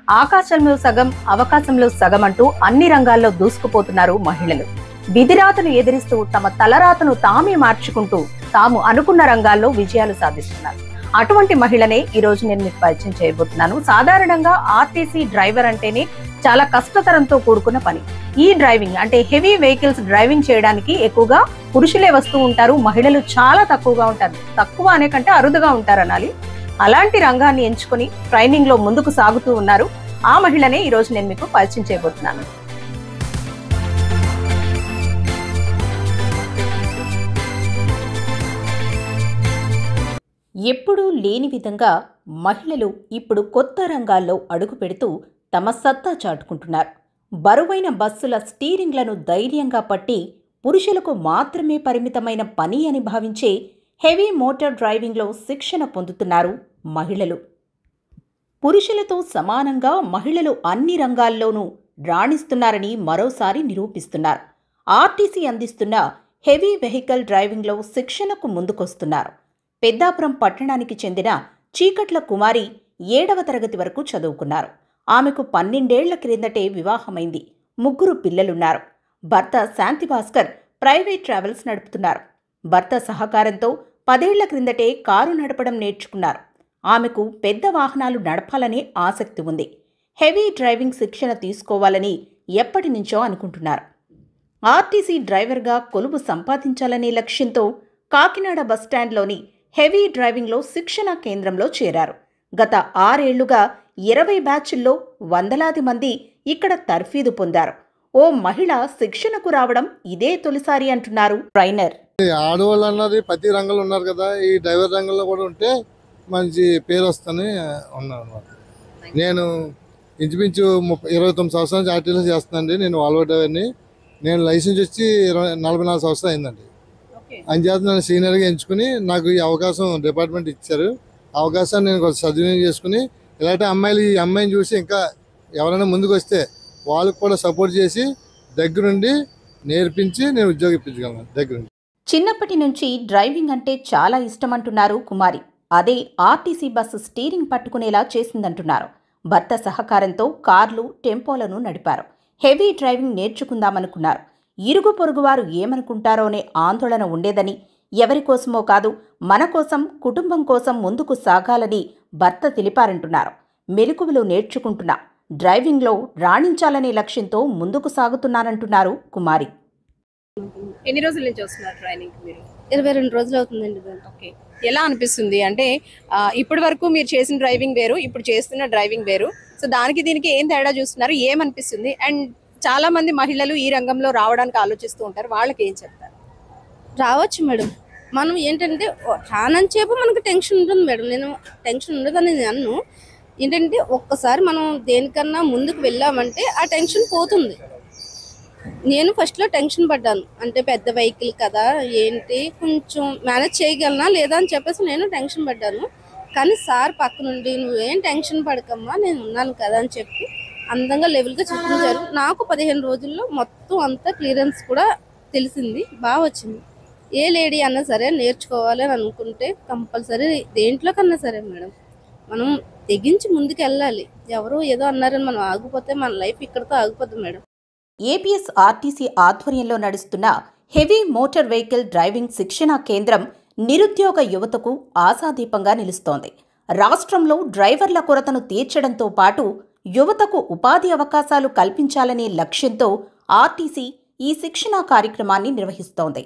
ఆకాశంలో సగం అవకాశంలో సగం అంటూ అన్ని రంగాల్లో దూసుకుపోతున్నారు మహిళలు. విధిరాతను ఎదిరిస్తూ తమ తలరాతను తామే మార్చుకుంటూ తాము అనుకున్న రంగాల్లో విజయాలు సాధిస్తున్నారు. అటువంటి మహిళనే ఈ రోజు నేను మీకు పరిచయం చేయబోతున్నాను. సాధారణంగా ఆర్టీసీ డ్రైవర్ అంటేనే చాలా కష్టతరంతో కూడుకున్న పని. ఈ డ్రైవింగ్ అంటే హెవీ వెహికల్స్ డ్రైవింగ్ చేయడానికి ఎక్కువగా పురుషులే వస్తూ ఉంటారు. మహిళలు చాలా తక్కువగా ఉంటారు. తక్కువ అనే కంటే అరుదుగా ఉంటారనాలి. అలాంటి రంగాన్ని ఎంచుకొని ట్రైనింగ్ లో ముందుకు సాగుతూ ఉన్నారు. ఆ మహిళనే ఈ రోజు నేను మీకు పరిచయం చేయబోతున్నాను. ఎప్పుడూ లేని విధంగా మహిళలు ఇప్పుడు కొత్త రంగాల్లో అడుగు పెడుతూ తమ సత్తా చాటుకుంటున్నారు. బరువైన బస్సుల స్టీరింగ్లను ధైర్యంగా పట్టి పురుషులకు మాత్రమే పరిమితమైన పని అని భావించే హెవీ మోటార్ డ్రైవింగ్లో శిక్షణ పొందుతున్నారు మహిళలు. పురుషులతో సమానంగా మహిళలు అన్ని రంగాల్లోనూ రాణిస్తున్నారని మరోసారి నిరూపిస్తున్నారు. ఆర్టీసీ అందిస్తున్న హెవీ వెహికల్ డ్రైవింగ్లో శిక్షణకు ముందుకొస్తున్నారు. పెద్దాపురం పట్టణానికి చెందిన చీకట్ల కుమారి 7వ తరగతి వరకు చదువుకున్నారు. ఆమెకు 12 ఏళ్ల క్రిందటే వివాహమైంది. 3 పిల్లలున్నారు. భర్త శాంతిభాస్కర్ ప్రైవేట్ ట్రావెల్స్ నడుపుతున్నారు. భర్త సహకారంతో 10 ఏళ్ల క్రిందటే కారు నడపడం నేర్చుకున్నారు. ఆమెకు పెద్ద వాహనాలు నడపాలనే ఆసక్తి ఉంది. హెవీ డ్రైవింగ్ శిక్షణ తీసుకోవాలని ఎప్పటి నుంచో అనుకుంటున్నారు. ఆర్టీసీ డ్రైవర్గా కొలువు సంపాదించాలనే లక్ష్యంతో కాకినాడ బస్టాండ్లోని హెవీ డ్రైవింగ్లో శిక్షణా కేంద్రంలో చేరారు. గత 6 ఏళ్లుగా 20 బ్యాచ్ల్లో వందలాది మంది ఇక్కడ తర్ఫీదు పొందారు. ఓ మహిళ శిక్షణకు రావడం ఇదే తొలిసారి అంటున్నారు ట్రైనర్. ఆడవాళ్ళు అన్నది ప్రతి రంగంలో ఉన్నారు కదా, ఈ డ్రైవర్ రంగంలో కూడా ఉంటే మంచి పేరు వస్తుందని ఉన్నాను అనమాట. నేను ఇంచుమించు 29 సంవత్సరాల నుంచి ఆర్టీసీ చేస్తున్నానండి. నేను వాల్వో డ్రైవర్ని. నేను లైసెన్స్ వచ్చి 44 సంవత్సరాలు అయిందండి. అంచేత నన్ను సీనియర్గా ఎంచుకుని నాకు ఈ అవకాశం డిపార్ట్మెంట్ ఇచ్చారు. అవకాశాన్ని నేను కొంచెం సద్వినియోగం చేసుకుని ఇలాంటి ఈ అమ్మాయిని చూసి ఇంకా ఎవరైనా ముందుకు వస్తే వాళ్ళకు కూడా సపోర్ట్ చేసి దగ్గరుండి నేర్పించి నేను ఉద్యోగం ఇప్పించగలను. దగ్గరుండి చిన్నప్పటి నుంచి డ్రైవింగ్ అంటే చాలా ఇష్టమంటున్నారు కుమారి. అదే ఆర్టీసీ బస్సు స్టీరింగ్ పట్టుకునేలా చేసిందంటున్నారు. భర్త సహకారంతో కార్లు, టెంపోలను నడిపారు. హెవీ డ్రైవింగ్ నేర్చుకుందామనుకున్నారు. ఇరుగు పొరుగువారు ఏమనుకుంటారో అనే ఆందోళన ఉండేదని, ఎవరికోసమో కాదు మన కోసం, కుటుంబం కోసం ముందుకు సాగాలని భర్త తెలిపారంటున్నారు. మెలకువలు నేర్చుకుంటున్నా డ్రైవింగ్లో రాణించాలనే లక్ష్యంతో ముందుకు సాగుతున్నానంటున్నారు కుమారి. ఎన్ని రోజుల నుంచి వస్తున్నారు ట్రైనింగ్ మీరు? 22 రోజులు అవుతుందండి. ఓకే, ఎలా అనిపిస్తుంది? అంటే ఇప్పటి వరకు మీరు చేసిన డ్రైవింగ్ వేరు, ఇప్పుడు చేస్తున్న డ్రైవింగ్ వేరు. సో దానికి దీనికి ఏం తేడా చూస్తున్నారు? ఏమనిపిస్తుంది? అండ్ చాలా మంది మహిళలు ఈ రంగంలో రావడానికి ఆలోచిస్తూ ఉంటారు, వాళ్ళకి ఏం చెప్తారు? రావచ్చు మేడం. మనం ఏంటంటే రానంచేపు మనకు టెన్షన్ ఉంటుంది మేడం. నేను టెన్షన్ ఉండదని అన్ను. ఏంటంటే ఒక్కసారి మనం దేనికన్నా ముందుకు వెళ్ళామంటే ఆ టెన్షన్ పోతుంది. నేను ఫస్ట్లో టెన్షన్ పడ్డాను. అంటే పెద్ద వెహికల్ కదా, ఏంటి కొంచెం మేనేజ్ చేయగలనా లేదా అని చెప్పేసి నేను టెన్షన్ పడ్డాను. కానీ సార్ పక్క నుండి నువ్వేం టెన్షన్ పడకమ్మా, నేను ఉన్నాను కదా అని చెప్పి అందంగా లెవెల్గా చూపించారు. నాకు 15 రోజుల్లో మొత్తం అంతా క్లియరెన్స్ కూడా తెలిసింది, బాగా వచ్చింది. ఏ లేడీ అన్నా సరే నేర్చుకోవాలి అని అనుకుంటే కంపల్సరీ దేంట్లో కన్నా సరే మేడం మనం తెగించి ముందుకు వెళ్ళాలి. ఎవరో ఏదో అన్నారని మనం ఆగిపోతే మన లైఫ్ ఇక్కడితో ఆగిపోతుంది మేడం. ఏపీఎస్ ఆర్టీసీ ఆధ్వర్యంలో నడుస్తున్న హెవీ మోటార్ వెహికల్ డ్రైవింగ్ శిక్షణా కేంద్రం నిరుద్యోగ యువతకు ఆశాదీపంగా నిలుస్తోంది. రాష్ట్రంలో డ్రైవర్ల కొరతను తీర్చడంతో పాటు యువతకు ఉపాధి అవకాశాలు కల్పించాలనే లక్ష్యంతో ఆర్టీసీ ఈ శిక్షణా కార్యక్రమాన్ని నిర్వహిస్తోంది.